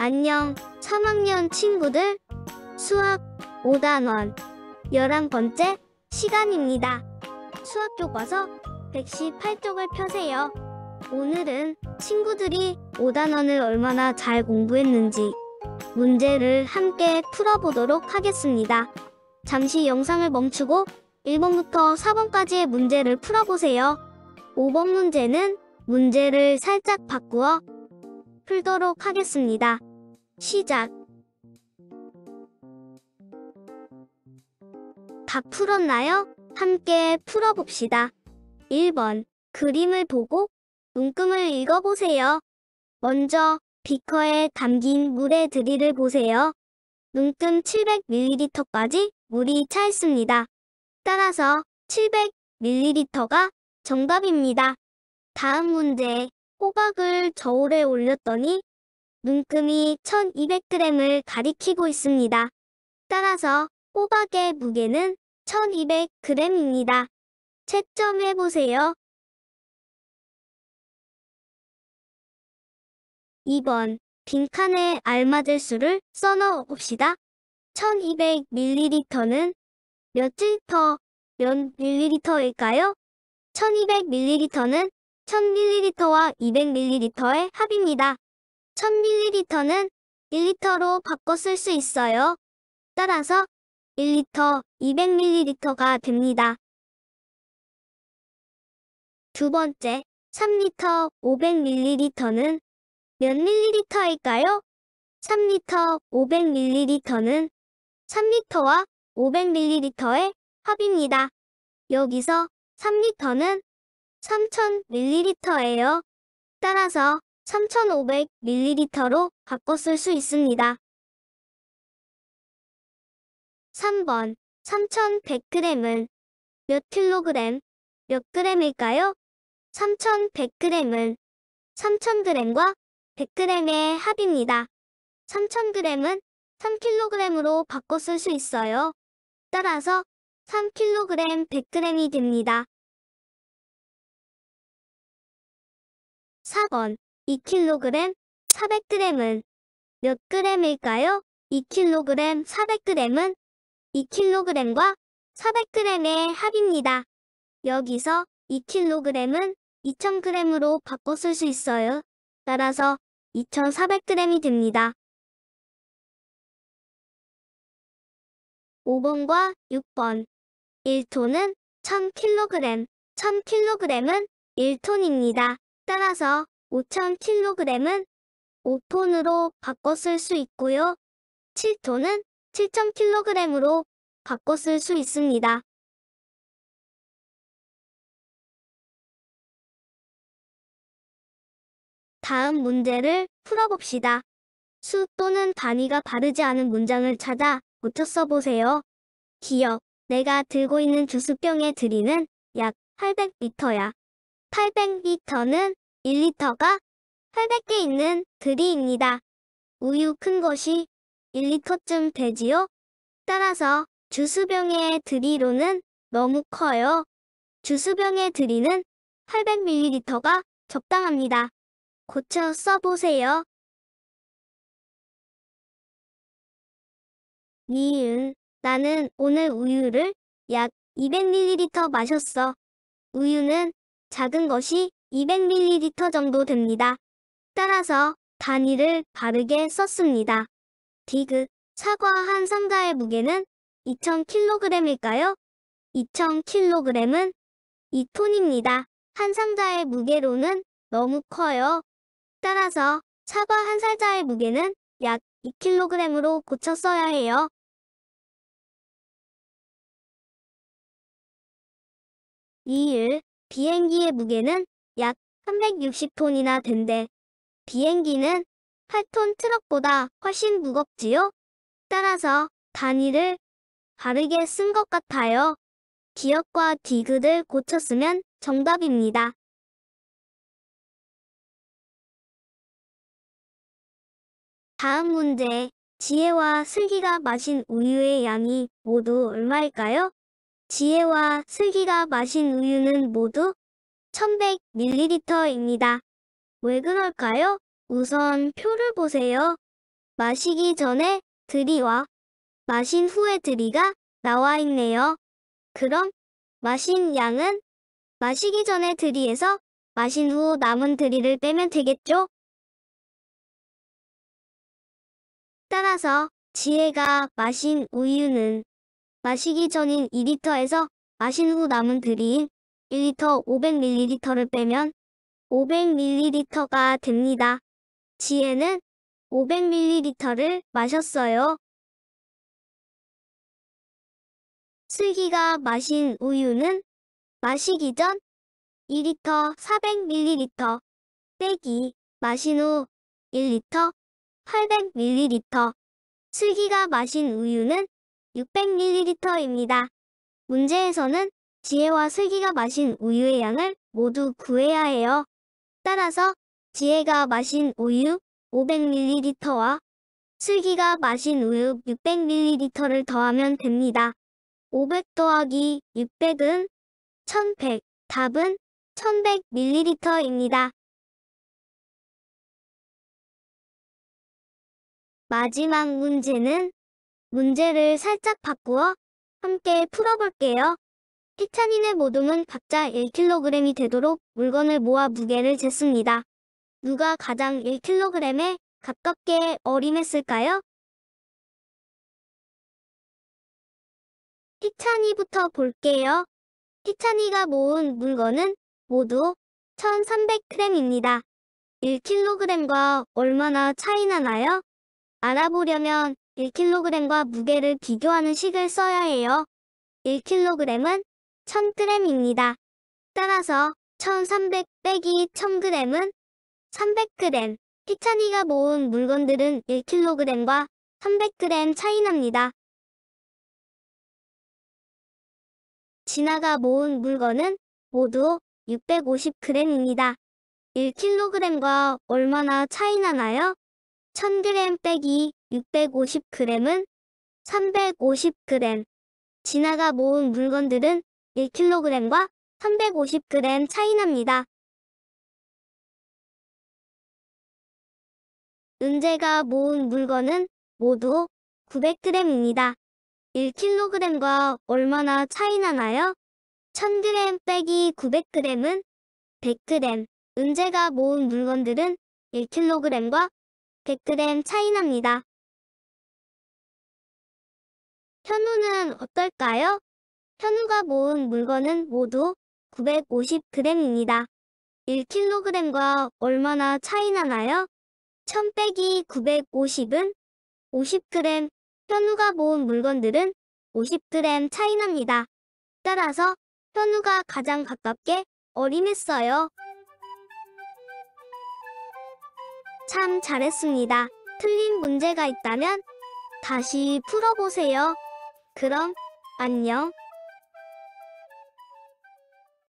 안녕, 3학년 친구들. 수학 5단원 11번째 시간입니다. 수학 교과서 118쪽을 펴세요. 오늘은 친구들이 5단원을 얼마나 잘 공부했는지 문제를 함께 풀어보도록 하겠습니다. 잠시 영상을 멈추고 1번부터 4번까지의 문제를 풀어보세요. 5번 문제는 문제를 살짝 바꾸어 풀도록 하겠습니다. 시작. 다 풀었나요? 함께 풀어봅시다. 1번, 그림을 보고 문금을 읽어보세요. 먼저 비커에 담긴 물의 들이를 보세요. 문금 700ml까지 물이 차 있습니다. 따라서 700ml가 정답입니다. 다음 문제, 호박을 저울에 올렸더니 문금이 1200g을 가리키고 있습니다. 따라서 호박의 무게는 1200g입니다. 채점해보세요. 2번, 빈칸에 알맞을 수를 써넣어 봅시다. 1200ml는 몇 리터, 몇 ml일까요? 1200ml는 1000ml와 200ml의 합입니다. 1000ml는 1리터로 바꿔 쓸 수 있어요. 따라서 1리터 200ml가 됩니다. 두 번째, 3리터 500ml는 몇 ml일까요? 3리터 500ml는 3리터와 500ml의 합입니다. 여기서 3리터는 3000ml예요. 따라서 3500ml로 바꿔 쓸 수 있습니다. 3번, 3100g은 몇 킬로그램, 몇 g일까요? 3100g은 3000g과 100g의 합입니다. 3000g은 3kg으로 바꿔 쓸 수 있어요. 따라서 3kg 100g이 됩니다. 4번, 2kg 400g은 몇 g일까요? 2kg 400g은 2kg과 400g의 합입니다. 여기서 2kg은 2000g으로 바꿔 쓸 수 있어요. 따라서 2400g이 됩니다. 5번과 6번, 1톤은 1000kg, 1000kg은 1톤입니다. 따라서 5000kg은 5톤으로 바꿔 쓸 수 있고요. 7톤은 7000kg으로 바꿔 쓸 수 있습니다. 다음 문제를 풀어봅시다. 수 또는 단위가 다르지 않은 문장을 찾아 붙여 써보세요. 기억, 내가 들고 있는 주스병의 들이는 약 800리터야. 800리터는 1리터가 800개 있는 들이입니다. 우유 큰 것이 1리터쯤 되지요? 따라서 주스병의 들이로는 너무 커요. 주스병의 들이는 800ml가 적당합니다. 고쳐 써보세요. 니은, 나는 오늘 우유를 약 200ml 마셨어. 우유는 작은 것이 200ml 정도 됩니다. 따라서 단위를 바르게 썼습니다. 디귿, 사과 한 상자의 무게는 2000kg일까요? 2000kg은 2톤입니다. 한 상자의 무게로는 너무 커요. 따라서 사과 한 상자의 무게는 약 2kg으로 고쳐 써야 해요. 이을, 비행기의 무게는 약 360톤이나 된대. 비행기는 8톤 트럭보다 훨씬 무겁지요? 따라서 단위를 바르게 쓴 것 같아요. 기억과 디귿을 고쳐 쓰면 정답입니다. 다음 문제, 지혜와 슬기가 마신 우유의 양이 모두 얼마일까요? 지혜와 슬기가 마신 우유는 모두 1100ml입니다. 왜 그럴까요? 우선 표를 보세요. 마시기 전에 들이와 마신 후에 들이가 나와 있네요. 그럼 마신 양은 마시기 전에 들이에서 마신 후 남은 들이를 빼면 되겠죠? 따라서 지혜가 마신 우유는 마시기 전인 2리터에서 마신 후 남은 들이인 1리터 500ml를 빼면 500ml가 됩니다. 지혜는 500ml를 마셨어요. 슬기가 마신 우유는 마시기 전 2리터 400ml 빼기 마신 후 1리터 800ml. 슬기가 마신 우유는 600ml입니다. 문제에서는 지혜와 슬기가 마신 우유의 양을 모두 구해야 해요. 따라서 지혜가 마신 우유 500ml와 슬기가 마신 우유 600ml를 더하면 됩니다. 500 더하기 600은 1100, 답은 1100ml입니다. 마지막 문제는 문제를 살짝 바꾸어 함께 풀어볼게요. 희찬이네 모둠은 각자 1kg이 되도록 물건을 모아 무게를 쟀습니다. 누가 가장 1kg에 가깝게 어림했을까요? 희찬이부터 볼게요. 희찬이가 모은 물건은 모두 1300g입니다. 1kg과 얼마나 차이 나나요? 알아보려면 1kg과 무게를 비교하는 식을 써야 해요. 1kg은 1000g입니다. 따라서 1300 빼기 1000g은 300g. 희찬이가 모은 물건들은 1kg과 300g 차이 납니다. 진아가 모은 물건은 모두 650g입니다. 1kg과 얼마나 차이 나나요? 1000g 빼기 650g은 350g. 진아가 모은 물건들은 1kg과 350g 차이 납니다. 은재가 모은 물건은 모두 900g입니다. 1kg과 얼마나 차이 나나요? 1000g 빼기 900g은 100g. 은재가 모은 물건들은 1kg과 100g 차이 납니다. 현우는 어떨까요? 현우가 모은 물건은 모두 950g입니다. 1kg과 얼마나 차이 나나요? 1000 빼기 950은 50g. 현우가 모은 물건들은 50g 차이 납니다. 따라서 현우가 가장 가깝게 어림했어요. 참 잘했습니다. 틀린 문제가 있다면 다시 풀어보세요. 그럼 안녕.